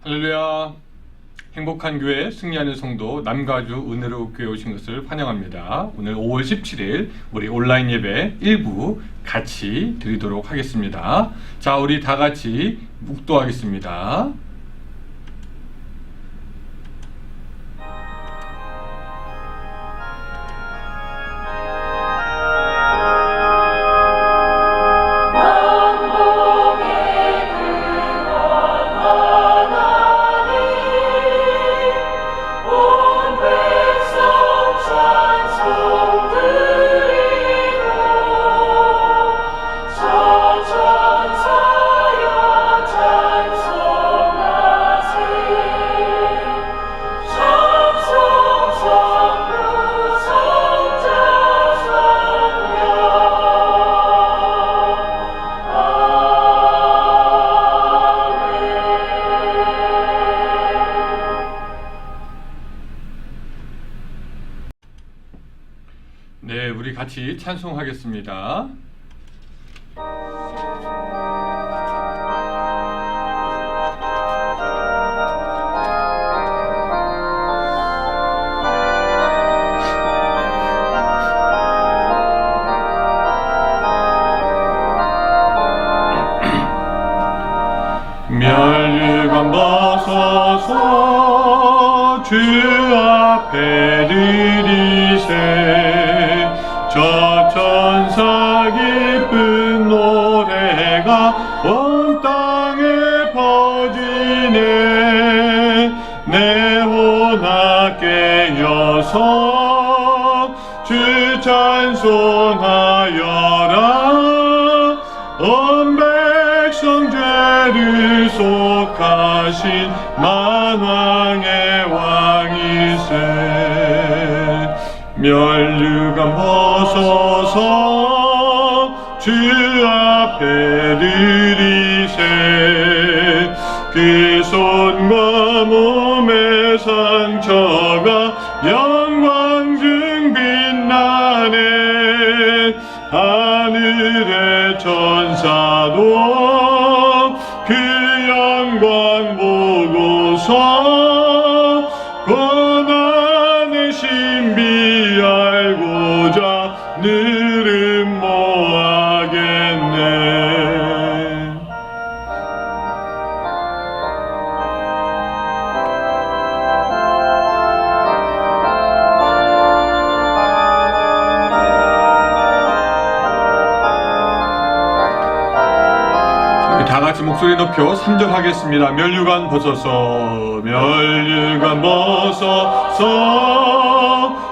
할렐루야. 행복한 교회 승리하는 성도 남가주 은혜로 교회 오신 것을 환영합니다. 오늘 5월 17일 우리 온라인 예배 일부 같이 드리도록 하겠습니다. 자, 우리 다 같이 묵도하겠습니다. 네, 우리 같이 찬송하겠습니다. 멸류관 벗어서 주 앞에 드리세. 저 천사 기쁜 노래가 온 땅에 퍼지네. 내 혼아 깨어서 주 찬송하여라. 온 백성 죄를 속하신 만왕의 왕이세. 멸류관 벗어서 주 앞에 드리세. 그 손과 몸의 상처가 영광 중 빛나네. 하늘의 천사도 그 영광 보고서 고난의 신비 알고자 늘 음모하겠네. 다 같이 목소리 높여 3절 하겠습니다. 멸류관 벗어서 멸류관 벗어서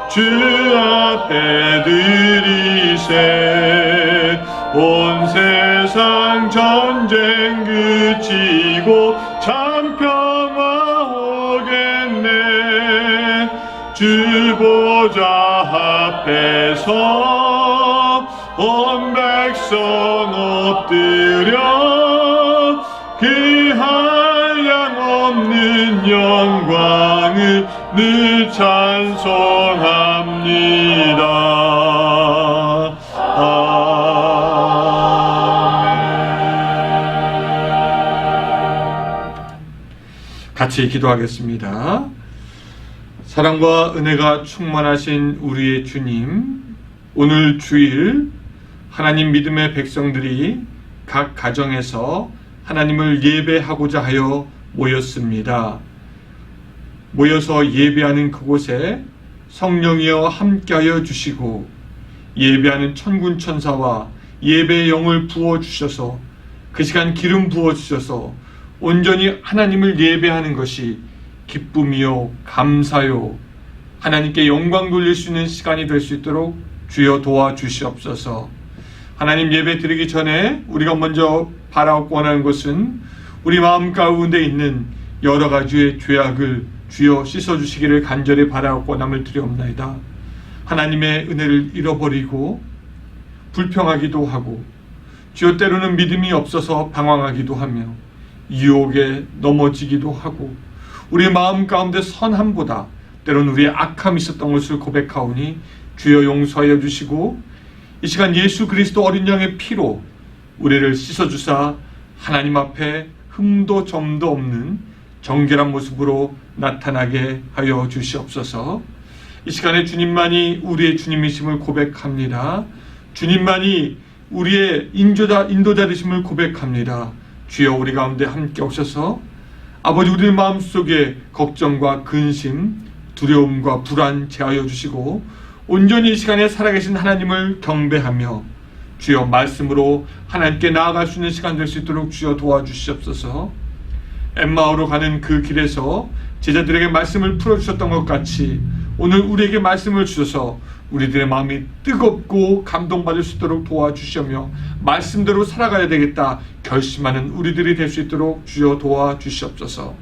주 앞에 드리세. 온 세상 전쟁 그치고 참 평화 오겠네. 주 보좌 앞에서 온 백성 엎드려 그 한량없는 영광을 늘 찬송합니다. 아멘. 같이 기도하겠습니다. 사랑과 은혜가 충만하신 우리의 주님, 오늘 주일 하나님 믿음의 백성들이 각 가정에서 하나님을 예배하고자 하여 모였습니다. 모여서 예배하는 그곳에 성령이여 함께하여 주시고 예배하는 천군 천사와 예배의 영을 부어주셔서 그 시간 기름 부어주셔서 온전히 하나님을 예배하는 것이 기쁨이요 감사요 하나님께 영광 돌릴 수 있는 시간이 될 수 있도록 주여 도와주시옵소서. 하나님 예배 드리기 전에 우리가 먼저 바라고 원하는 것은 우리 마음 가운데 있는 여러 가지의 죄악을 주여 씻어주시기를 간절히 바라고 원함을 드리옵나이다. 하나님의 은혜를 잃어버리고 불평하기도 하고 주여 때로는 믿음이 없어서 방황하기도 하며 유혹에 넘어지기도 하고 우리 마음 가운데 선함보다 때로는 우리의 악함이 있었던 것을 고백하오니 주여 용서하여 주시고 이 시간 예수 그리스도 어린 양의 피로 우리를 씻어주사 하나님 앞에 흠도 점도 없는 정결한 모습으로 나타나게 하여 주시옵소서. 이 시간에 주님만이 우리의 주님이심을 고백합니다. 주님만이 우리의 인도자 되심을 고백합니다. 주여 우리 가운데 함께 오셔서 아버지 우리의 마음속에 걱정과 근심, 두려움과 불안 제하여 주시고 온전히 이 시간에 살아계신 하나님을 경배하며 주여 말씀으로 하나님께 나아갈 수 있는 시간 될 수 있도록 주여 도와주시옵소서. 엠마오로 가는 그 길에서 제자들에게 말씀을 풀어주셨던 것 같이 오늘 우리에게 말씀을 주셔서 우리들의 마음이 뜨겁고 감동받을 수 있도록 도와주시며 말씀대로 살아가야 되겠다 결심하는 우리들이 될 수 있도록 주여 도와주시옵소서.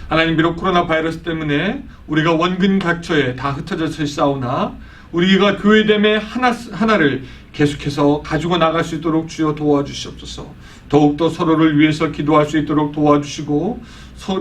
하나님, 비록 코로나 바이러스 때문에 우리가 원근 각처에 다 흩어져서 싸우나 우리가 교회됨의 하나를 계속해서 가지고 나갈 수 있도록 주여 도와주시옵소서. 더욱더 서로를 위해서 기도할 수 있도록 도와주시고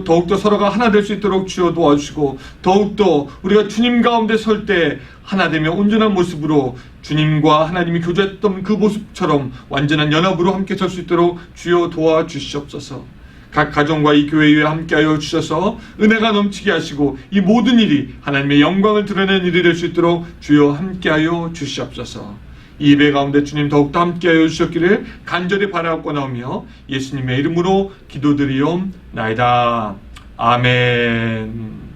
더욱더 서로가 하나 될 수 있도록 주여 도와주시고 더욱더 우리가 주님 가운데 설 때 하나 되며 온전한 모습으로 주님과 하나님이 교제했던 그 모습처럼 완전한 연합으로 함께 설 수 있도록 주여 도와주시옵소서. 각 가정과 이 교회에 함께하여 주셔서 은혜가 넘치게 하시고 이 모든 일이 하나님의 영광을 드러내는 일이 될 수 있도록 주여 함께하여 주시옵소서. 이 예배 가운데 주님 더욱더 함께하여 주셨기를 간절히 바라옵고나오며 예수님의 이름으로 기도드리옵나이다. 아멘.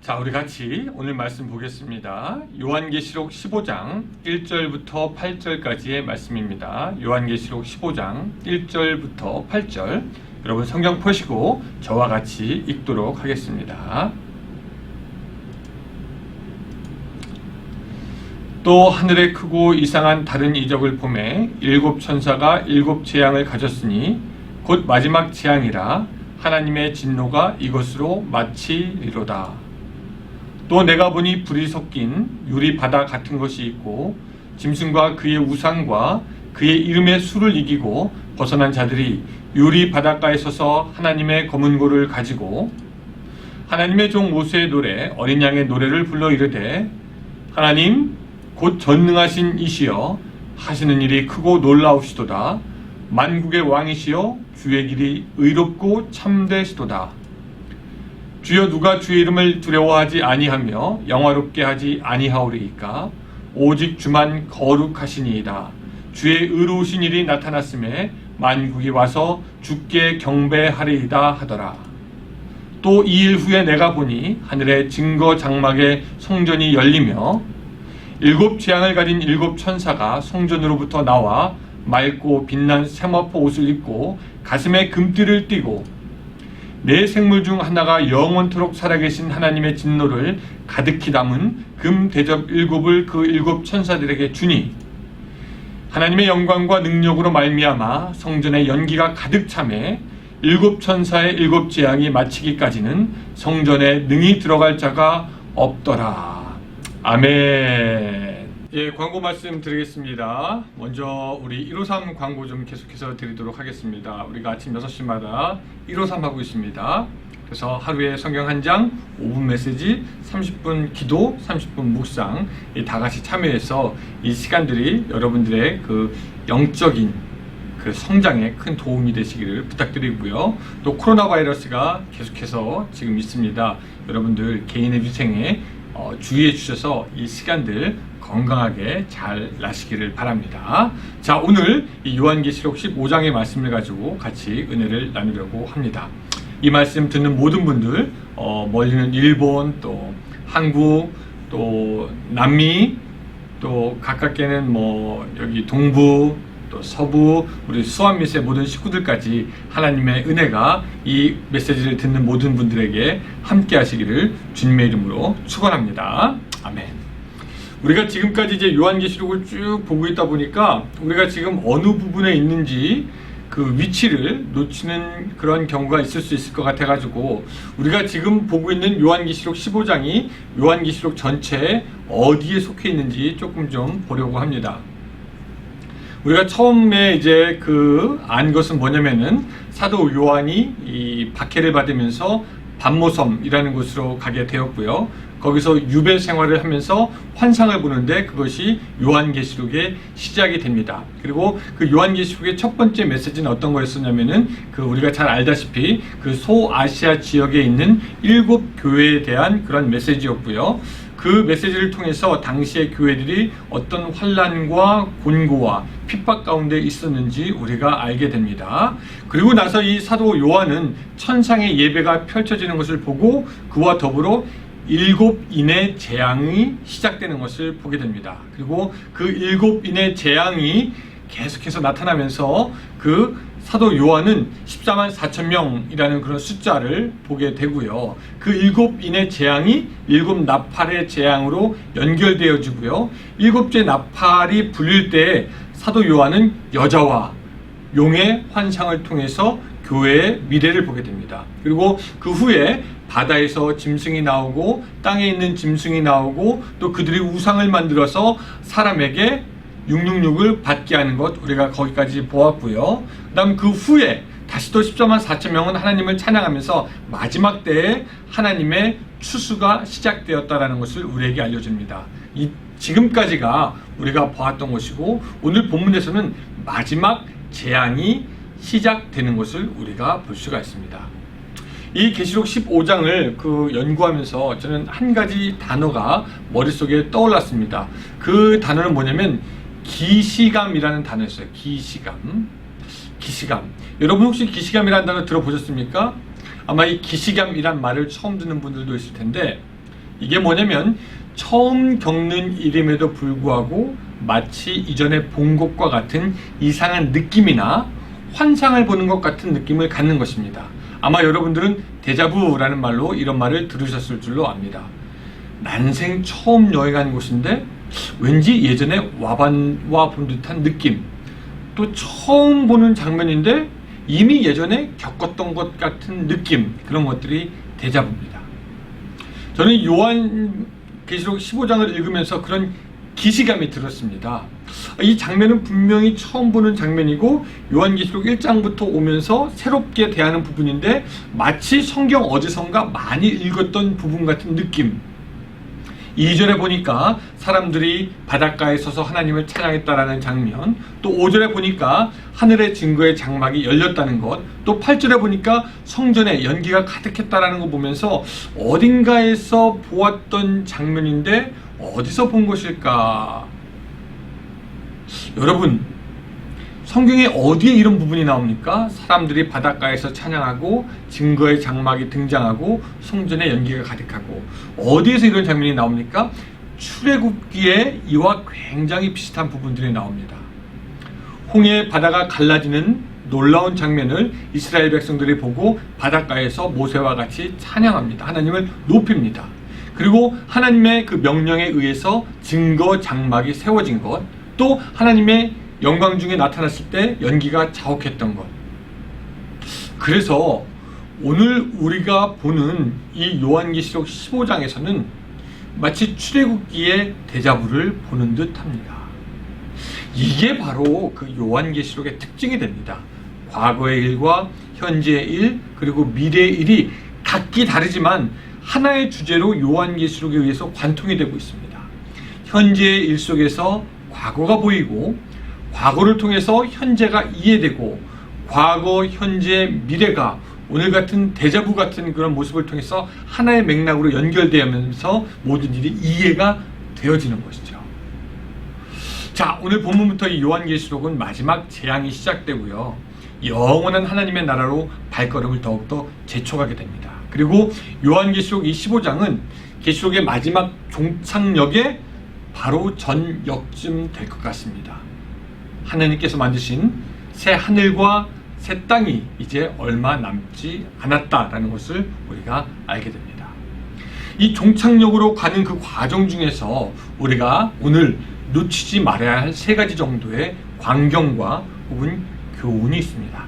자, 우리 같이 오늘 말씀 보겠습니다. 요한계시록 15장 1절부터 8절까지의 말씀입니다. 요한계시록 15장 1절부터 8절, 여러분 성경 펴시고 저와 같이 읽도록 하겠습니다. 또 하늘에 크고 이상한 다른 이적을 보매 일곱 천사가 일곱 재앙을 가졌으니 곧 마지막 재앙이라 하나님의 진노가 이것으로 마치리로다. 또 내가 보니 불이 섞인 유리 바다 같은 것이 있고 짐승과 그의 우상과 그의 이름의 수를 이기고 벗어난 자들이 유리 바닷가에 서서 하나님의 검은 고를 가지고 하나님의 종 모세의 노래 어린 양의 노래를 불러 이르되 하나님 곧 전능하신 이시여 하시는 일이 크고 놀라우시도다. 만국의 왕이시여 주의 길이 의롭고 참되시도다. 주여 누가 주의 이름을 두려워하지 아니하며 영화롭게 하지 아니하오리이까. 오직 주만 거룩하시니이다. 주의 의로우신 일이 나타났음에 만국이 와서 주께 경배하리이다 하더라. 또 이 일 후에 내가 보니 하늘의 증거 장막의 성전이 열리며 일곱 재앙을 가진 일곱 천사가 성전으로부터 나와 맑고 빛난 세마포 옷을 입고 가슴에 금띠를 띠고 네 생물 중 하나가 영원토록 살아계신 하나님의 진노를 가득히 담은 금 대접 일곱을 그 일곱 천사들에게 주니 하나님의 영광과 능력으로 말미암아 성전에 연기가 가득 차매 일곱 천사의 일곱 재앙이 마치기까지는 성전에 능히 들어갈 자가 없더라. 아멘. 예, 광고 말씀 드리겠습니다. 먼저 우리 153 광고 좀 계속해서 드리도록 하겠습니다. 우리가 아침 6시마다 153 하고 있습니다. 그래서 하루에 성경 한 장, 5분 메시지, 30분 기도, 30분 묵상, 다 같이 참여해서 이 시간들이 여러분들의 그 영적인 그 성장에 큰 도움이 되시기를 부탁드리고요. 또 코로나 바이러스가 계속해서 지금 있습니다. 여러분들 개인의 위생에 주의해 주셔서 이 시간들 건강하게 잘 나시기를 바랍니다. 자, 오늘 이 요한계시록 15장의 말씀을 가지고 같이 은혜를 나누려고 합니다. 이 말씀 듣는 모든 분들, 멀리는 일본, 또 한국, 또 남미, 또 가깝게는 여기 동부, 또 서부, 우리 수완미스의 모든 식구들까지 하나님의 은혜가 이 메시지를 듣는 모든 분들에게 함께 하시기를 주님의 이름으로 축원합니다. 아멘. 우리가 지금까지 이제 요한계시록을 쭉 보고 있다 보니까 우리가 지금 어느 부분에 있는지 그 위치를 놓치는 그런 경우가 있을 수 있을 것 같아가지고 우리가 지금 보고 있는 요한계시록 15장이 요한계시록 전체에 어디에 속해 있는지 조금 좀 보려고 합니다. 우리가 처음에 이제 안 것은 뭐냐면은 사도 요한이 이 박해를 받으면서 반모섬이라는 곳으로 가게 되었고요. 거기서 유배 생활을 하면서 환상을 보는데 그것이 요한계시록의 시작이 됩니다. 그리고 그 요한계시록의 첫 번째 메시지는 어떤 거였었냐면은 그 우리가 잘 알다시피 그 소아시아 지역에 있는 7교회에 대한 그런 메시지였고요. 그 메시지를 통해서 당시의 교회들이 어떤 환난과 곤고와 핍박 가운데 있었는지 우리가 알게 됩니다. 그리고 나서 이 사도 요한은 천상의 예배가 펼쳐지는 것을 보고 그와 더불어 7인의 재앙이 시작되는 것을 보게 됩니다. 그리고 그 7인의 재앙이 계속해서 나타나면서 그 사도 요한은 14만 4천 명이라는 그런 숫자를 보게 되고요. 그 7인의 재앙이 7 나팔의 재앙으로 연결되어지고요. 7째 나팔이 불릴 때 사도 요한은 여자와 용의 환상을 통해서 교회의 미래를 보게 됩니다. 그리고 그 후에 바다에서 짐승이 나오고 땅에 있는 짐승이 나오고 또 그들이 우상을 만들어서 사람에게 666을 받게 하는 것 우리가 거기까지 보았고요. 그 다음 그 후에 다시 또 14만 4천 명은 하나님을 찬양하면서 마지막 때에 하나님의 추수가 시작되었다라는 것을 우리에게 알려줍니다. 지금까지가 우리가 보았던 것이고 오늘 본문에서는 마지막 재앙이 시작되는 것을 우리가 볼 수가 있습니다. 이 계시록 15장을 연구하면서 저는 한 가지 단어가 머릿속에 떠올랐습니다. 그 단어는 뭐냐면 기시감이라는 단어였어요. 기시감. 여러분 혹시 기시감이라는 단어 들어보셨습니까? 아마 이 기시감이란 말을 처음 듣는 분들도 있을 텐데 이게 뭐냐면 처음 겪는 일임에도 불구하고 마치 이전에 본 것과 같은 이상한 느낌이나 환상을 보는 것 같은 느낌을 갖는 것입니다. 아마 여러분들은 데자부라는 말로 이런 말을 들으셨을 줄로 압니다. 난생 처음 여행한 곳인데 왠지 예전에 와본 듯한 느낌, 또 처음 보는 장면인데 이미 예전에 겪었던 것 같은 느낌, 그런 것들이 데자부입니다. 저는 요한계시록 15장을 읽으면서 그런 기시감이 들었습니다. 이 장면은 분명히 처음 보는 장면이고 요한계시록 1장부터 오면서 새롭게 대하는 부분인데 마치 성경 어디선가 많이 읽었던 부분 같은 느낌. 2절에 보니까 사람들이 바닷가에 서서 하나님을 찬양했다라는 장면, 또 5절에 보니까 하늘의 증거의 장막이 열렸다는 것, 또 8절에 보니까 성전에 연기가 가득했다라는 거 보면서 어딘가에서 보았던 장면인데 어디서 본 것일까? 여러분, 성경에 어디에 이런 부분이 나옵니까? 사람들이 바닷가에서 찬양하고 증거의 장막이 등장하고 성전에 연기가 가득하고 어디에서 이런 장면이 나옵니까? 출애굽기에 이와 굉장히 비슷한 부분들이 나옵니다. 홍해 바다가 갈라지는 놀라운 장면을 이스라엘 백성들이 보고 바닷가에서 모세와 같이 찬양합니다. 하나님을 높입니다. 그리고 하나님의 그 명령에 의해서 증거 장막이 세워진 것, 또 하나님의 영광 중에 나타났을 때 연기가 자욱했던 것. 그래서 오늘 우리가 보는 이 요한계시록 15장에서는 마치 출애굽기의 데자부를 보는 듯 합니다. 이게 바로 그 요한계시록의 특징이 됩니다. 과거의 일과 현재의 일, 그리고 미래의 일이 각기 다르지만 하나의 주제로 요한계시록에 의해서 관통이 되고 있습니다. 현재의 일 속에서 과거가 보이고 과거를 통해서 현재가 이해되고 과거, 현재, 미래가 오늘 같은 데자부 같은 그런 모습을 통해서 하나의 맥락으로 연결되면서 모든 일이 이해가 되어지는 것이죠. 자, 오늘 본문부터 이 요한계시록은 마지막 재앙이 시작되고요. 영원한 하나님의 나라로 발걸음을 더욱더 재촉하게 됩니다. 그리고 요한계시록 이 15장은 계시록의 마지막 종착역에 바로 전역쯤 될 것 같습니다. 하나님께서 만드신 새 하늘과 새 땅이 이제 얼마 남지 않았다라는 것을 우리가 알게 됩니다. 이 종착역으로 가는 그 과정 중에서 우리가 오늘 놓치지 말아야 할 3가지 정도의 광경과 혹은 교훈이 있습니다.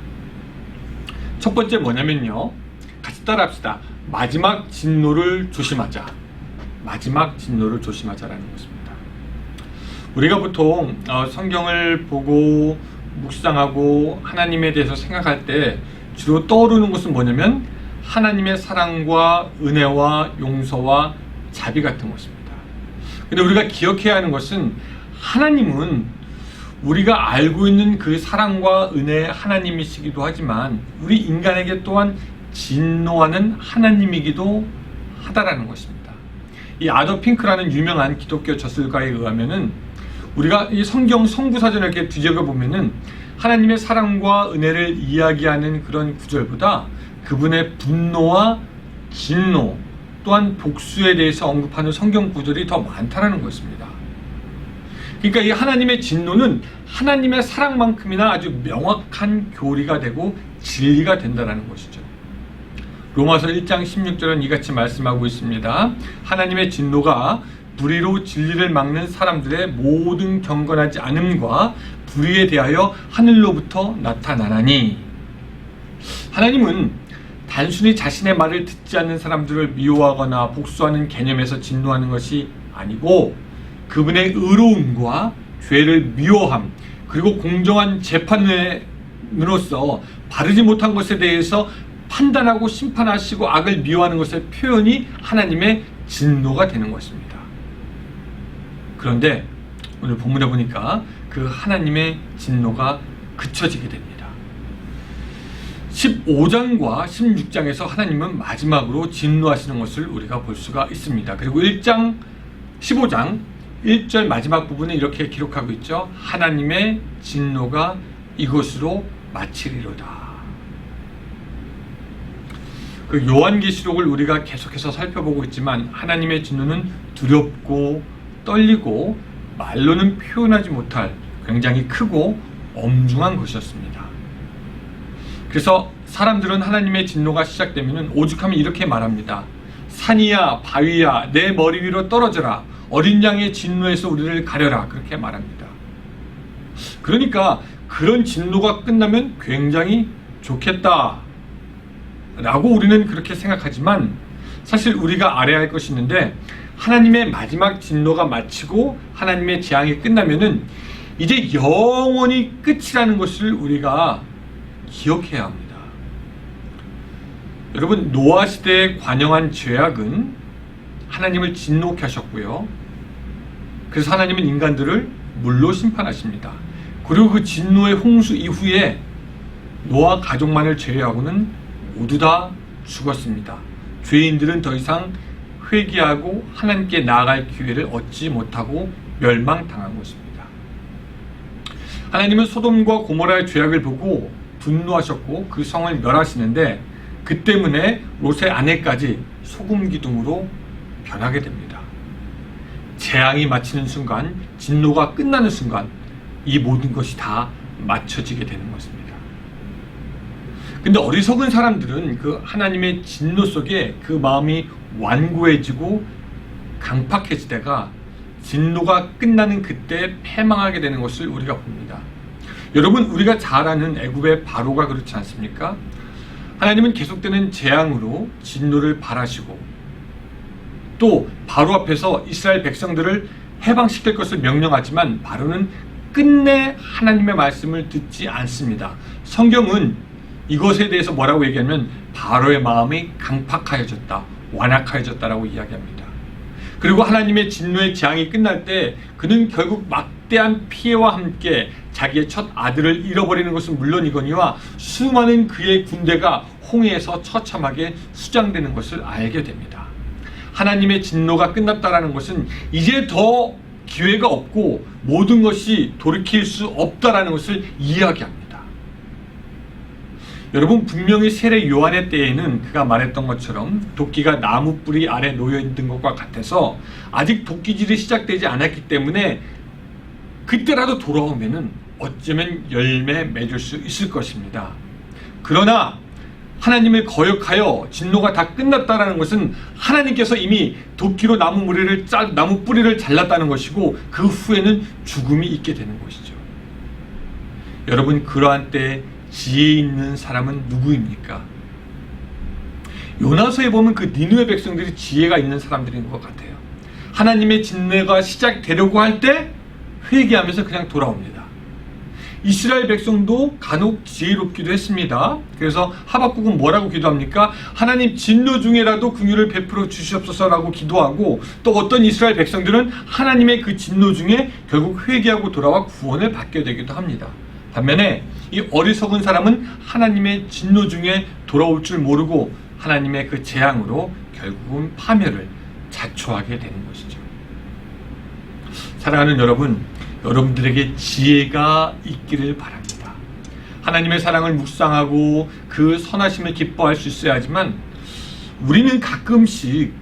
첫 번째 뭐냐면요, 같이 따라합시다. 마지막 진노를 조심하자. 마지막 진노를 조심하자라는 것입니다. 우리가 보통 성경을 보고 묵상하고 하나님에 대해서 생각할 때 주로 떠오르는 것은 뭐냐면 하나님의 사랑과 은혜와 용서와 자비 같은 것입니다. 근데 우리가 기억해야 하는 것은 하나님은 우리가 알고 있는 그 사랑과 은혜의 하나님이시기도 하지만 우리 인간에게 또한 진노하는 하나님이기도 하다라는 것입니다. 이 아더 핑크라는 유명한 기독교 저술가에 의하면은 우리가 이 성경 성구사전을 이렇게 뒤적여 보면은 하나님의 사랑과 은혜를 이야기하는 그런 구절보다 그분의 분노와 진노 또한 복수에 대해서 언급하는 성경 구절이 더 많다라는 것입니다. 그러니까 이 하나님의 진노는 하나님의 사랑만큼이나 아주 명확한 교리가 되고 진리가 된다는 것이죠. 로마서 1장 16절은 이같이 말씀하고 있습니다. 하나님의 진노가 불의로 진리를 막는 사람들의 모든 경건하지 않음과 불의에 대하여 하늘로부터 나타나나니, 하나님은 단순히 자신의 말을 듣지 않는 사람들을 미워하거나 복수하는 개념에서 진노하는 것이 아니고 그분의 의로움과 죄를 미워함 그리고 공정한 재판으로서 바르지 못한 것에 대해서 판단하고 심판하시고 악을 미워하는 것의 표현이 하나님의 진노가 되는 것입니다. 그런데 오늘 본문에 보니까 그 하나님의 진노가 그쳐지게 됩니다. 15장과 16장에서 하나님은 마지막으로 진노하시는 것을 우리가 볼 수가 있습니다. 그리고 15장 1절 마지막 부분에 이렇게 기록하고 있죠. 하나님의 진노가 이것으로 마치리로다. 그 요한계시록을 우리가 계속해서 살펴보고 있지만 하나님의 진노는 두렵고 떨리고 말로는 표현하지 못할 굉장히 크고 엄중한 것이었습니다. 그래서 사람들은 하나님의 진노가 시작되면 오죽하면 이렇게 말합니다. 산이야 바위야 내 머리 위로 떨어져라. 어린 양의 진노에서 우리를 가려라. 그렇게 말합니다. 그러니까 그런 진노가 끝나면 굉장히 좋겠다 라고 우리는 그렇게 생각하지만 사실 우리가 알아야 할 것이 있는데 하나님의 마지막 진노가 마치고 하나님의 재앙이 끝나면은 이제 영원히 끝이라는 것을 우리가 기억해야 합니다. 여러분, 노아 시대에 관영한 죄악은 하나님을 진노케 하셨고요. 그래서 하나님은 인간들을 물로 심판하십니다. 그리고 그 진노의 홍수 이후에 노아 가족만을 제외하고는 모두 다 죽었습니다. 죄인들은 더 이상 회개하고 하나님께 나아갈 기회를 얻지 못하고 멸망당한 것입니다. 하나님은 소돔과 고모라의 죄악을 보고 분노하셨고 그 성을 멸하시는데 그 때문에 롯의 아내까지 소금 기둥으로 변하게 됩니다. 재앙이 마치는 순간, 진노가 끝나는 순간 이 모든 것이 다 맞춰지게 되는 것입니다. 근데 어리석은 사람들은 그 하나님의 진노 속에 그 마음이 완고해지고 강팍해지다가 진노가 끝나는 그때 패망하게 되는 것을 우리가 봅니다. 여러분, 우리가 잘 아는 애굽의 바로가 그렇지 않습니까? 하나님은 계속되는 재앙으로 진노를 발하시고 또 바로 앞에서 이스라엘 백성들을 해방시킬 것을 명령하지만 바로는 끝내 하나님의 말씀을 듣지 않습니다. 성경은 이것에 대해서 뭐라고 얘기하면 바로의 마음이 강팍하여졌다, 완악하여졌다라고 이야기합니다. 그리고 하나님의 진노의 재앙이 끝날 때 그는 결국 막대한 피해와 함께 자기의 첫 아들을 잃어버리는 것은 물론이거니와 수많은 그의 군대가 홍해에서 처참하게 수장되는 것을 알게 됩니다. 하나님의 진노가 끝났다라는 것은 이제 더 기회가 없고 모든 것이 돌이킬 수 없다라는 것을 이야기합니다. 여러분, 분명히 세례 요한의 때에는 그가 말했던 것처럼 도끼가 나무 뿌리 아래 놓여 있는 것과 같아서 아직 도끼질이 시작되지 않았기 때문에 그때라도 돌아오면은 어쩌면 열매 맺을 수 있을 것입니다. 그러나 하나님을 거역하여 진노가 다 끝났다라는 것은 하나님께서 이미 도끼로 나무 뿌리를 잘랐다는 것이고 그 후에는 죽음이 있게 되는 것이죠. 여러분, 그러한 때에 지혜 있는 사람은 누구입니까? 요나서에 보면 그 니느웨 백성들이 지혜가 있는 사람들인 것 같아요. 하나님의 진노가 시작되려고 할 때 회개하면서 그냥 돌아옵니다. 이스라엘 백성도 간혹 지혜롭기도 했습니다. 그래서 하박국은 뭐라고 기도합니까? 하나님 진노 중에라도 긍휼을 베풀어 주시옵소서라고 기도하고, 또 어떤 이스라엘 백성들은 하나님의 그 진노 중에 결국 회개하고 돌아와 구원을 받게 되기도 합니다. 반면에 이 어리석은 사람은 하나님의 진노 중에 돌아올 줄 모르고 하나님의 그 재앙으로 결국은 파멸을 자초하게 되는 것이죠. 사랑하는 여러분, 여러분들에게 지혜가 있기를 바랍니다. 하나님의 사랑을 묵상하고 그 선하심을 기뻐할 수 있어야 하지만, 우리는 가끔씩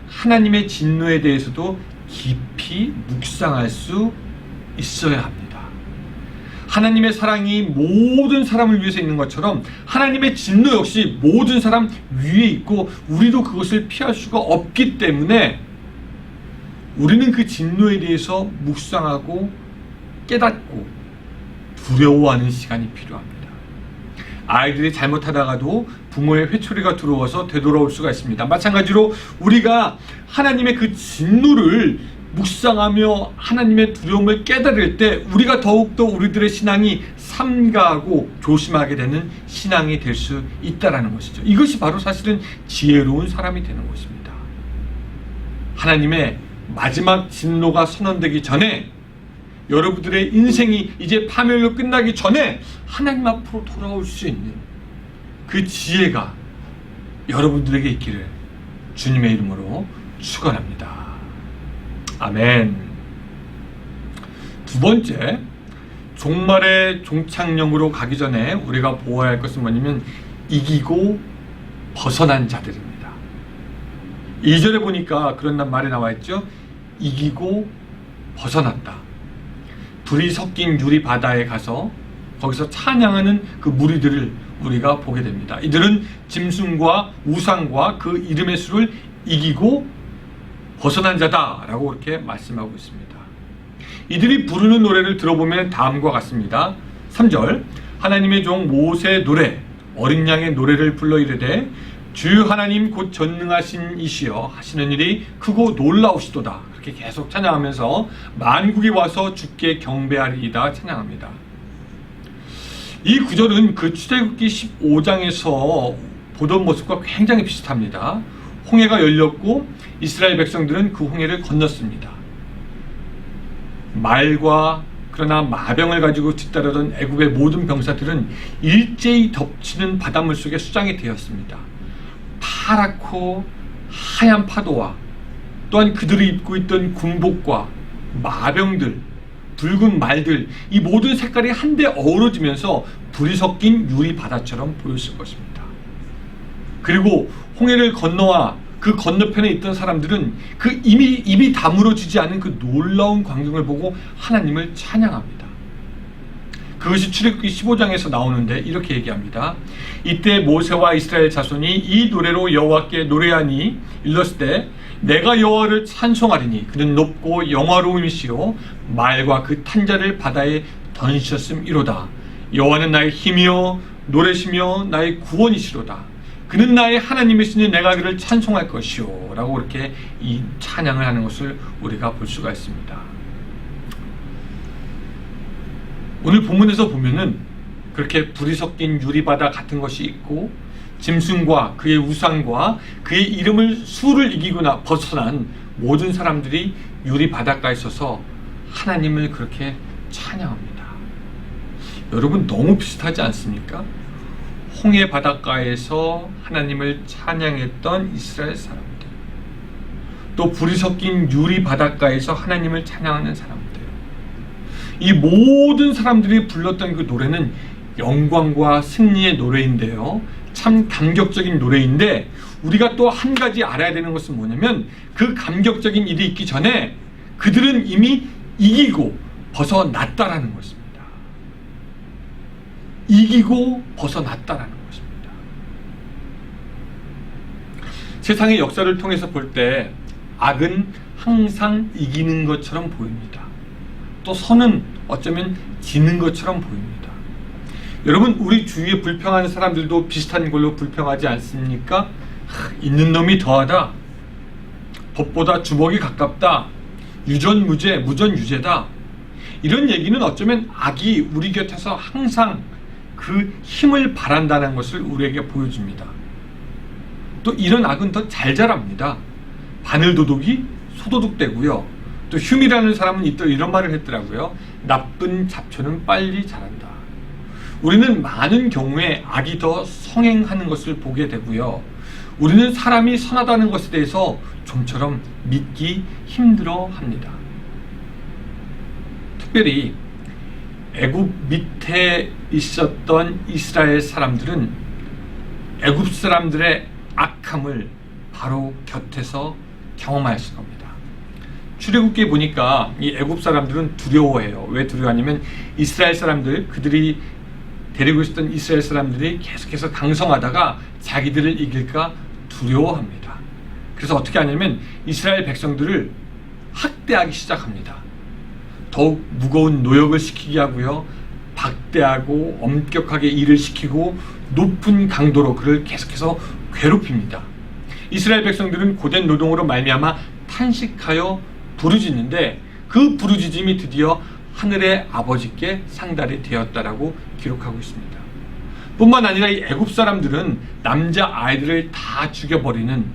하나님의 진노에 대해서도 깊이 묵상할 수 있어야 합니다. 하나님의 사랑이 모든 사람을 위해서 있는 것처럼 하나님의 진노 역시 모든 사람 위에 있고, 우리도 그것을 피할 수가 없기 때문에 우리는 그 진노에 대해서 묵상하고 깨닫고 두려워하는 시간이 필요합니다. 아이들이 잘못하다가도 부모의 회초리가 들어와서 되돌아올 수가 있습니다. 마찬가지로 우리가 하나님의 그 진노를 묵상하며 하나님의 두려움을 깨달을 때 우리가 더욱더 우리들의 신앙이 삼가하고 조심하게 되는 신앙이 될 수 있다는 것이죠. 이것이 바로 사실은 지혜로운 사람이 되는 것입니다. 하나님의 마지막 진노가 선언되기 전에, 여러분들의 인생이 이제 파멸로 끝나기 전에 하나님 앞으로 돌아올 수 있는 그 지혜가 여러분들에게 있기를 주님의 이름으로 축원합니다. 아멘. 두 번째, 종말의 종착역으로 가기 전에 우리가 보아야 할 것은 뭐냐면 이기고 벗어난 자들입니다. 2절에 보니까 그런 말이 나와 있죠. 이기고 벗어났다. 불이 섞인 유리 바다에 가서 거기서 찬양하는 그 무리들을 우리가 보게 됩니다. 이들은 짐승과 우상과 그 이름의 수를 이기고 벗어난 자다라고 그렇게 말씀하고 있습니다. 이들이 부르는 노래를 들어보면 다음과 같습니다. 3절, 하나님의 종 모세의 노래, 어린 양의 노래를 불러 이르되 주 하나님 곧 전능하신 이시여 하시는 일이 크고 놀라우시도다. 그렇게 계속 찬양하면서 만국이 와서 주께 경배하리이다 찬양합니다. 이 구절은 그 출애굽기 15장에서 보던 모습과 굉장히 비슷합니다. 홍해가 열렸고 이스라엘 백성들은 그 홍해를 건넜습니다. 말과 그러나 마병을 가지고 뒤따르던 애굽의 모든 병사들은 일제히 덮치는 바닷물 속에 수장이 되었습니다. 파랗고 하얀 파도와 또한 그들이 입고 있던 군복과 마병들, 붉은 말들, 이 모든 색깔이 한데 어우러지면서 불이 섞인 유리 바다처럼 보였을 것입니다. 그리고 홍해를 건너와 그 건너편에 있던 사람들은 그 입이 다물어지지 않은 그 놀라운 광경을 보고 하나님을 찬양합니다. 그것이 출애굽기 15장에서 나오는데 이렇게 얘기합니다. 이때 모세와 이스라엘 자손이 이 노래로 여호와께 노래하니 일렀을 때 내가 여호와를 찬송하리니 그는 높고 영화로움이시요 말과 그 탄자를 바다에 던지셨음이로다. 여호와는 나의 힘이요 노래시며 나의 구원이시로다. 그는 나의 하나님이시니 내가 그를 찬송할 것이요 라고 이렇게 이 찬양을 하는 것을 우리가 볼 수가 있습니다. 오늘 본문에서 보면은 그렇게 불이 섞인 유리바다 같은 것이 있고 짐승과 그의 우상과 그의 이름을 수를 이기거나 벗어난 모든 사람들이 유리바닷가에 서서 하나님을 그렇게 찬양합니다. 여러분 너무 비슷하지 않습니까? 홍해 바닷가에서 하나님을 찬양했던 이스라엘 사람들, 또 불이 섞인 유리 바닷가에서 하나님을 찬양하는 사람들, 이 모든 사람들이 불렀던 그 노래는 영광과 승리의 노래인데요, 참 감격적인 노래인데 우리가 또 한 가지 알아야 되는 것은 뭐냐면 그 감격적인 일이 있기 전에 그들은 이미 이기고 벗어났다라는 것입니다. 이기고 벗어났다라는 것입니다. 세상의 역사를 통해서 볼 때 악은 항상 이기는 것처럼 보입니다. 또 선은 어쩌면 지는 것처럼 보입니다. 여러분 우리 주위에 불평하는 사람들도 비슷한 걸로 불평하지 않습니까? 있는 놈이 더하다, 법보다 주먹이 가깝다, 유전무죄 무전유죄다. 이런 얘기는 어쩌면 악이 우리 곁에서 항상 그 힘을 발한다는 것을 우리에게 보여줍니다. 또 이런 악은 더 잘 자랍니다. 바늘도둑이 소도둑되고요. 또 휴미라는 사람은 또 이런 말을 했더라고요. 나쁜 잡초는 빨리 자란다. 우리는 많은 경우에 악이 더 성행하는 것을 보게 되고요. 우리는 사람이 선하다는 것에 대해서 좀처럼 믿기 힘들어합니다. 특별히 애굽 밑에 있었던 이스라엘 사람들은 애굽 사람들의 악함을 바로 곁에서 경험하였을 겁니다. 출애굽기에 보니까 이 애굽 사람들은 두려워해요. 왜 두려워하냐면 이스라엘 사람들, 그들이 데리고 있었던 이스라엘 사람들이 계속해서 강성하다가 자기들을 이길까 두려워합니다. 그래서 어떻게 하냐면 이스라엘 백성들을 학대하기 시작합니다. 더욱 무거운 노역을 시키게 하고요. 박대하고 엄격하게 일을 시키고 높은 강도로 그를 계속해서 괴롭힙니다. 이스라엘 백성들은 고된 노동으로 말미암아 탄식하여 부르짖는데 그 부르짖음이 드디어 하늘의 아버지께 상달이 되었다라고 기록하고 있습니다. 뿐만 아니라 이 애굽 사람들은 남자 아이들을 다 죽여버리는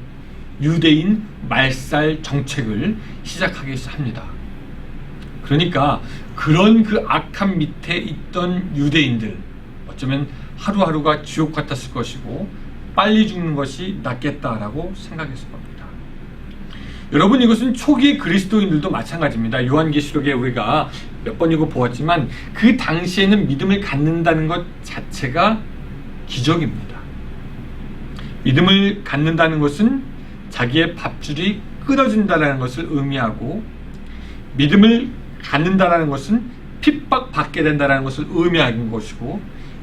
유대인 말살 정책을 시작하기 합니다. 그러니까 그런 그 악함 밑에 있던 유대인들, 어쩌면 하루하루가 지옥 같았을 것이고 빨리 죽는 것이 낫겠다라고 생각했을 겁니다. 여러분, 이것은 초기 그리스도인들도 마찬가지입니다. 요한계시록에 우리가 몇 번이고 보았지만 그 당시에는 믿음을 갖는다는 것 자체가 기적입니다. 믿음을 갖는다는 것은 자기의 밥줄이 끊어진다는 것을 의미하고, 믿음을 갖는다는 것은 핍박받게 된다는 것을 의미하는 것이고,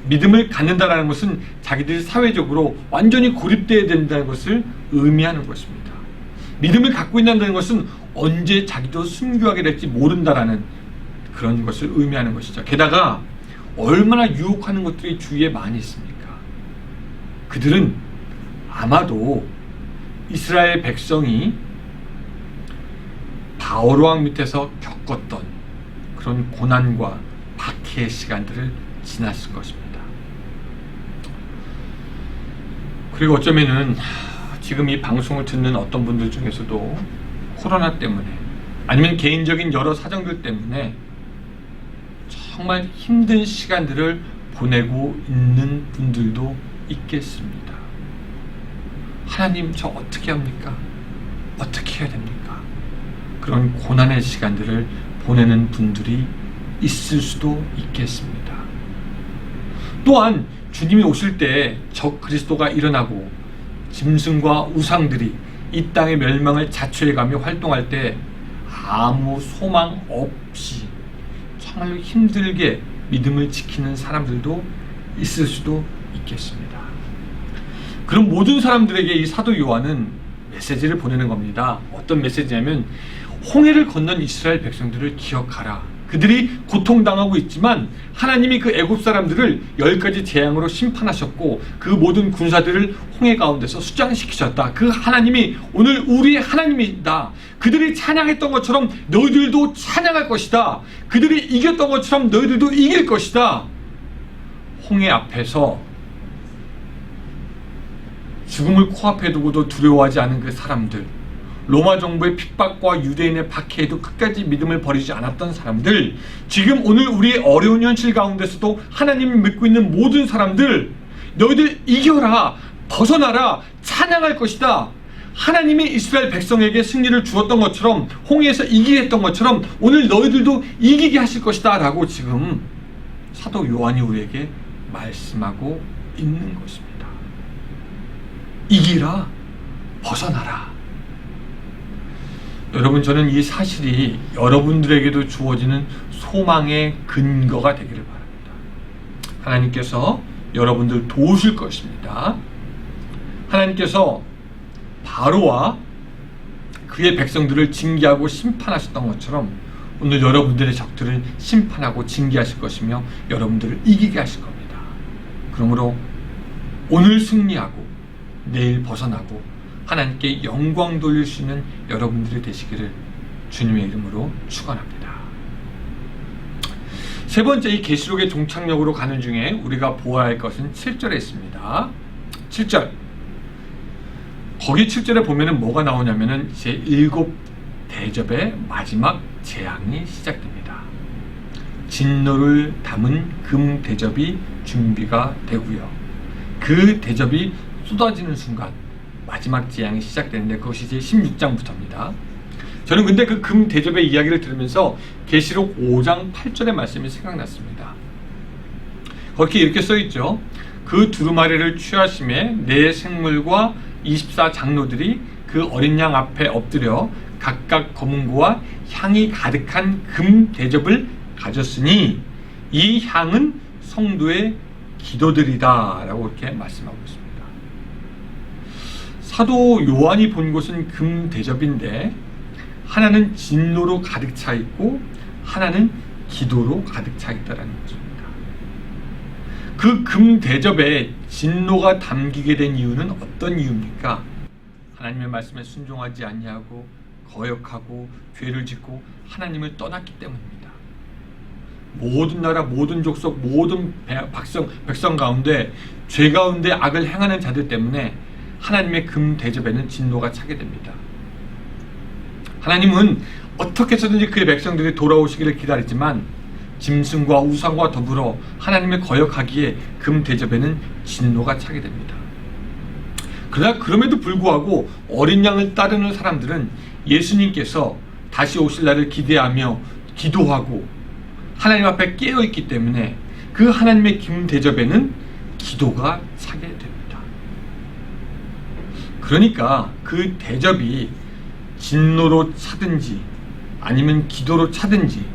믿음을 갖는다는 것은 자기들이 사회적으로 완전히 고립되어야 된다는 것을 의미하는 것입니다. 믿음을 갖고 있다는 것은 언제 자기도 순교하게 될지 모른다라는 그런 것을 의미하는 것이죠. 게다가 얼마나 유혹하는 것들이 주위에 많이 있습니까? 그들은 아마도 이스라엘 백성이 바울 왕 밑에서 겪었던 그런 고난과 박해의 시간들을 지났을 것입니다. 그리고 어쩌면은 지금 이 방송을 듣는 어떤 분들 중에서도 코로나 때문에 아니면 개인적인 여러 사정들 때문에 정말 힘든 시간들을 보내고 있는 분들도 있겠습니다. 하나님, 저 어떻게 합니까? 어떻게 해야 됩니까? 그런 고난의 시간들을 보내는 분들이 있을 수도 있겠습니다. 또한 주님이 오실 때 적 그리스도가 일어나고 짐승과 우상들이 이 땅의 멸망을 자초해가며 활동할 때 아무 소망 없이 정말로 힘들게 믿음을 지키는 사람들도 있을 수도 있겠습니다. 그럼 모든 사람들에게 이 사도 요한은 메시지를 보내는 겁니다. 어떤 메시지냐면, 홍해를 건넌 이스라엘 백성들을 기억하라. 그들이 고통당하고 있지만 하나님이 그 애굽 사람들을 10가지 재앙으로 심판하셨고 그 모든 군사들을 홍해 가운데서 수장시키셨다. 그 하나님이 오늘 우리의 하나님이다. 그들이 찬양했던 것처럼 너희들도 찬양할 것이다. 그들이 이겼던 것처럼 너희들도 이길 것이다. 홍해 앞에서 죽음을 코앞에 두고도 두려워하지 않은 그 사람들, 로마 정부의 핍박과 유대인의 박해에도 끝까지 믿음을 버리지 않았던 사람들, 지금 오늘 우리의 어려운 현실 가운데서도 하나님을 믿고 있는 모든 사람들, 너희들 이겨라, 벗어나라, 찬양할 것이다. 하나님이 이스라엘 백성에게 승리를 주었던 것처럼, 홍해에서 이기게 했던 것처럼 오늘 너희들도 이기게 하실 것이다 라고 지금 사도 요한이 우리에게 말씀하고 있는 것입니다. 이기라, 벗어나라. 여러분, 저는 이 사실이 여러분들에게도 주어지는 소망의 근거가 되기를 바랍니다. 하나님께서 여러분들 도우실 것입니다. 하나님께서 바로와 그의 백성들을 징계하고 심판하셨던 것처럼 오늘 여러분들의 적들을 심판하고 징계하실 것이며 여러분들을 이기게 하실 겁니다. 그러므로 오늘 승리하고 내일 벗어나고 하나님께 영광 돌릴 수 있는 여러분들이 되시기를 주님의 이름으로 축원합니다. 세 번째, 이 계시록의 종착역으로 가는 중에 우리가 보아야 할 것은 7절에 있습니다. 7절. 거기 7절에 보면은 뭐가 나오냐면은 제 7 대접의 마지막 재앙이 시작됩니다. 진노를 담은 금 대접이 준비가 되고요. 그 대접이 쏟아지는 순간 마지막 재앙이 시작되는데 그것이 이제 16장부터입니다. 저는 근데 그 금 대접의 이야기를 들으면서 계시록 5장 8절의 말씀이 생각났습니다. 거기 이렇게 써있죠. 그 두루마리를 취하심에 네 생물과 24 장로들이 그 어린 양 앞에 엎드려 각각 검은고와 향이 가득한 금 대접을 가졌으니 이 향은 성도의 기도들이다 라고 이렇게 말씀하고 있습니다. 사도 요한이 본 곳은 금 대접인데 하나는 진노로 가득 차 있고 하나는 기도로 가득 차 있다는 것입니다. 그 금 대접에 진노가 담기게 된 이유는 어떤 이유입니까? 하나님의 말씀에 순종하지 아니하고 거역하고 죄를 짓고 하나님을 떠났기 때문입니다. 모든 나라, 모든 족속, 모든 백성 가운데 죄 가운데 악을 행하는 자들 때문에 하나님의 금 대접에는 진노가 차게 됩니다. 하나님은 어떻게 해서든지 그의 백성들이 돌아오시기를 기다리지만 짐승과 우상과 더불어 하나님을 거역하기에 금 대접에는 진노가 차게 됩니다. 그러나 그럼에도 불구하고 어린 양을 따르는 사람들은 예수님께서 다시 오실 날을 기대하며 기도하고 하나님 앞에 깨어있기 때문에 그 하나님의 금 대접에는 기도가 차게 됩니다. 그러니까 그 대접이 진노로 차든지 아니면 기도로 차든지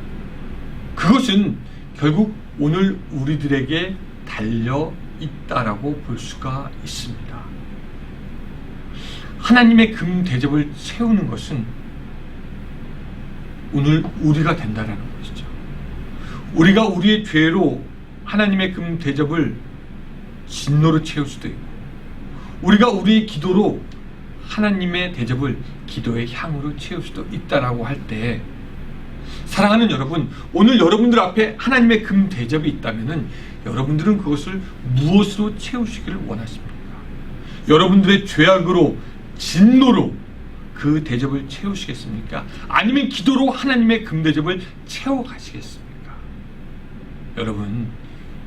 그것은 결국 오늘 우리들에게 달려 있다라고 볼 수가 있습니다. 하나님의 금 대접을 채우는 것은 오늘 우리가 된다라는 것이죠. 우리가 우리의 죄로 하나님의 금 대접을 진노로 채울 수도 있고 우리가 우리의 기도로 하나님의 대접을 기도의 향으로 채울 수도 있다라고 할 때 사랑하는 여러분, 오늘 여러분들 앞에 하나님의 금 대접이 있다면은 여러분들은 그것을 무엇으로 채우시기를 원하십니까? 여러분들의 죄악으로 진노로 그 대접을 채우시겠습니까? 아니면 기도로 하나님의 금 대접을 채워가시겠습니까? 여러분,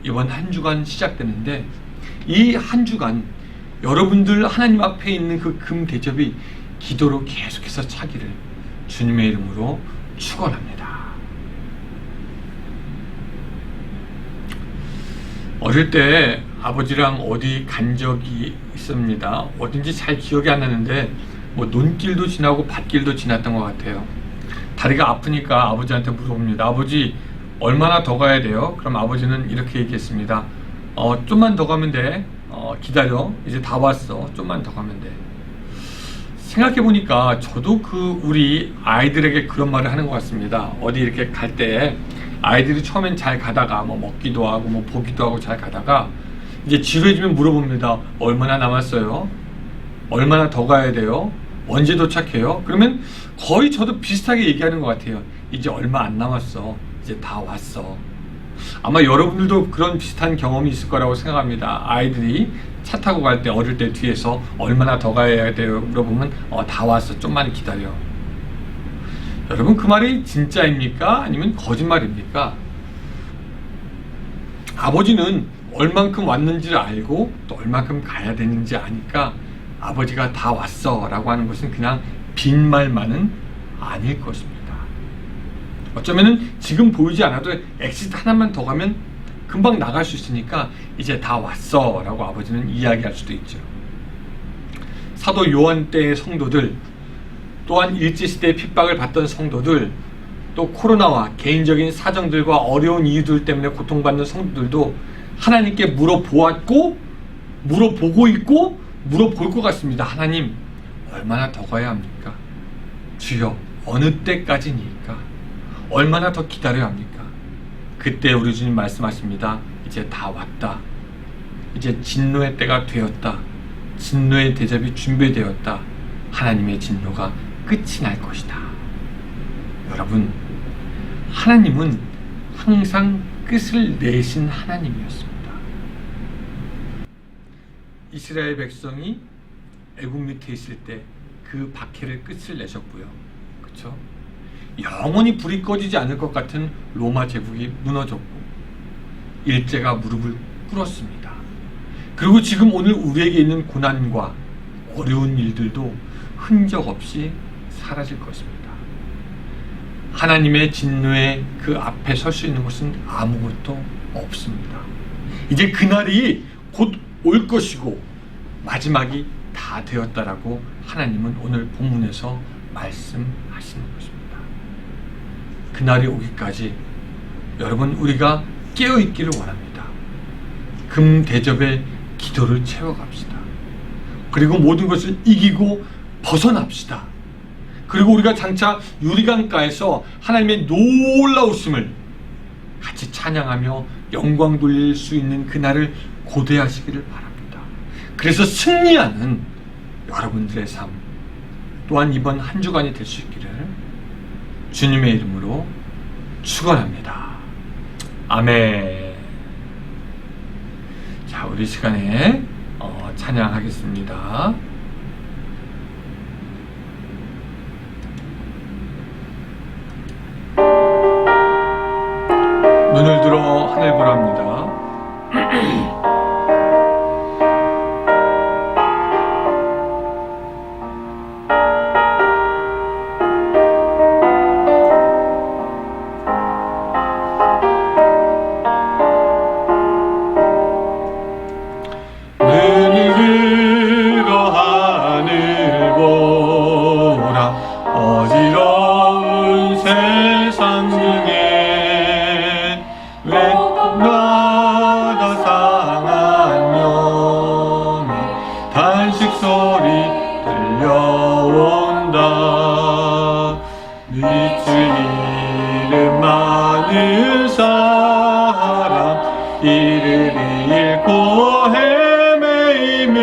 이번 한 주간 시작되는데 이 한 주간 여러분들 하나님 앞에 있는 그 금 대접이 기도로 계속해서 차기를 주님의 이름으로 축원합니다. 어릴 때 아버지랑 어디 간 적이 있습니다. 어딘지 잘 기억이 안 나는데 뭐 논길도 지나고 밭길도 지났던 것 같아요. 다리가 아프니까 아버지한테 물어봅니다. 아버지 얼마나 더 가야 돼요? 그럼 아버지는 이렇게 얘기했습니다. 좀만 더 가면 돼. 기다려. 이제 다 왔어. 좀만 더 가면 돼. 생각해보니까 저도 우리 아이들에게 그런 말을 하는 것 같습니다. 어디 이렇게 갈 때 아이들이 처음엔 잘 가다가 뭐 먹기도 하고 뭐 보기도 하고 잘 가다가 이제 지루해지면 물어봅니다. 얼마나 남았어요? 얼마나 더 가야 돼요? 언제 도착해요? 그러면 거의 저도 비슷하게 얘기하는 것 같아요. 이제 얼마 안 남았어. 이제 다 왔어. 아마 여러분들도 그런 비슷한 경험이 있을 거라고 생각합니다. 아이들이 차 타고 갈 때 어릴 때 뒤에서 얼마나 더 가야 돼요? 물어보면 다 왔어. 좀만 기다려. 여러분 그 말이 진짜입니까? 아니면 거짓말입니까? 아버지는 얼만큼 왔는지를 알고 또 얼만큼 가야 되는지 아니까 아버지가 다 왔어 라고 하는 것은 그냥 빈말만은 아닐 것입니다. 어쩌면은 지금 보이지 않아도 엑시트 하나만 더 가면 금방 나갈 수 있으니까 이제 다 왔어 라고 아버지는 이야기할 수도 있죠. 사도 요한 때의 성도들, 또한 일제시대의 핍박을 받던 성도들, 또 코로나와 개인적인 사정들과 어려운 이유들 때문에 고통받는 성도들도 하나님께 물어보았고 물어보고 있고 물어볼 것 같습니다. 하나님 얼마나 더 가야 합니까? 주여 어느 때까지니까? 얼마나 더 기다려야 합니까? 그때 우리 주님 말씀하십니다. 이제 다 왔다. 이제 진노의 때가 되었다. 진노의 대접이 준비되었다. 하나님의 진노가 끝이 날 것이다. 여러분, 하나님은 항상 끝을 내신 하나님이었습니다. 이스라엘 백성이 애굽 밑에 있을 때 그 박해를 끝을 내셨고요. 그렇죠? 영원히 불이 꺼지지 않을 것 같은 로마 제국이 무너졌고 일제가 무릎을 꿇었습니다. 그리고 지금 오늘 우리에게 있는 고난과 어려운 일들도 흔적 없이 사라질 것입니다. 하나님의 진노의 그 앞에 설 수 있는 것은 아무것도 없습니다. 이제 그날이 곧 올 것이고 마지막이 다 되었다라고 하나님은 오늘 본문에서 말씀하시는 것입니다. 그날이 오기까지 여러분 우리가 깨어있기를 원합니다. 금 대접에 기도를 채워갑시다. 그리고 모든 것을 이기고 벗어납시다. 그리고 우리가 장차 유리강가에서 하나님의 놀라우심을 같이 찬양하며 영광 돌릴 수 있는 그날을 고대하시기를 바랍니다. 그래서 승리하는 여러분들의 삶 또한 이번 한 주간이 될 수 있기를 주님의 이름으로 축원합니다. 아멘. 자, 우리 시간에 찬양하겠습니다. 눈을 들어 하늘 보랍니다. 이를 잃고 헤매이며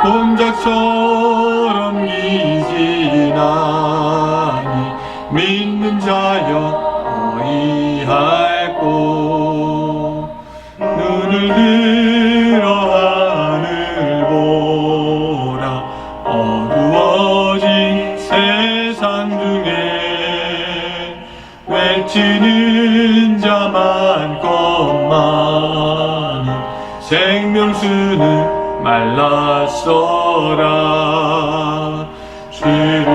본작처럼 기진하니 믿는 자여 어이할꼬 눈을 들어 하늘 보라 어두워진 세상 중에 외치는 자 많건만은 생명수는 말랐어라 주를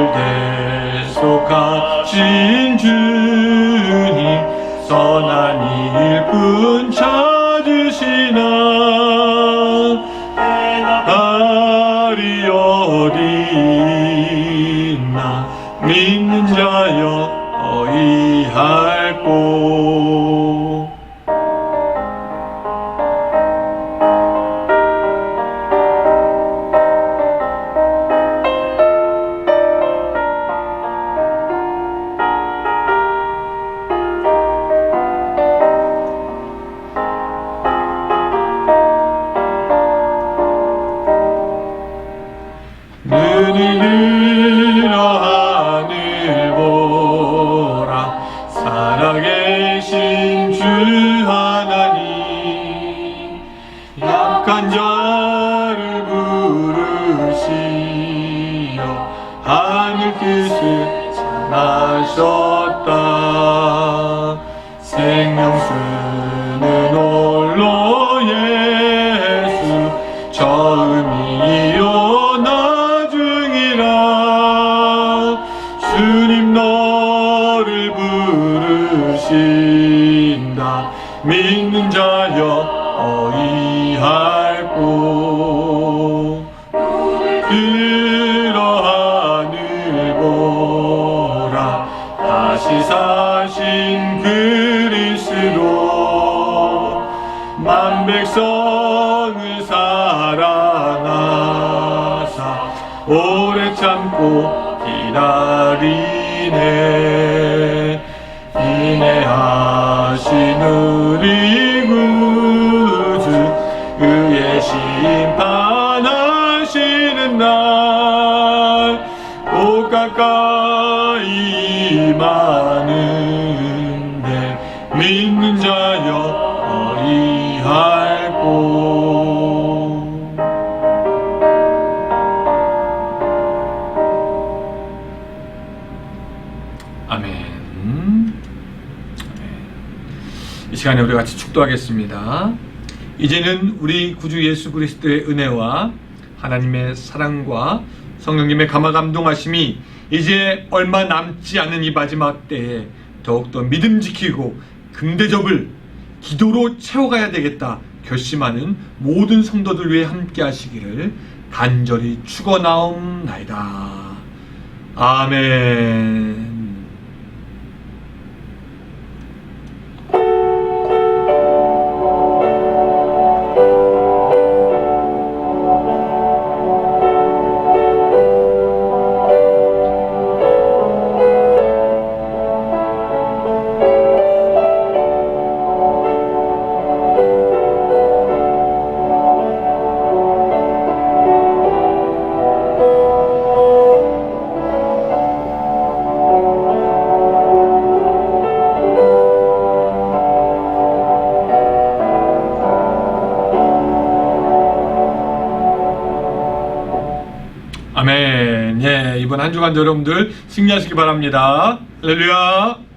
대속하신 주님 선한 일꾼 찾으시나 달이 어디 있나 믿는 자여 어이할꼬 눈을 들어 하늘 보라 살아계신 주 하나님 약한 자를 부르시어 하늘 뜻을 전하셨다 생명수는 홀로 예수 처음이요 나중이라 주님 너를 부르신다 믿는 자여 어이할꼬 들어 하늘 보라 다시 사신 그리스도 만 백성을 사랑하사 오래 참고 기다리네 인내하신 우리 구주 그의 심판하시는 날 오 가까이 임하는데 아멘. 이 시간에 우리 같이 축도하겠습니다. 이제는 우리 구주 예수 그리스도의 은혜와 하나님의 사랑과 성령님의 감화 감동하심이 이제 얼마 남지 않은 이 마지막 때에 더욱더 믿음 지키고 금대접을 기도로 채워가야 되겠다 결심하는 모든 성도들 위해 함께 하시기를 간절히 축원하옵나이다. 아멘. 아멘. 예, 이번 한 주간 여러분들 승리하시기 바랍니다. 할렐루야.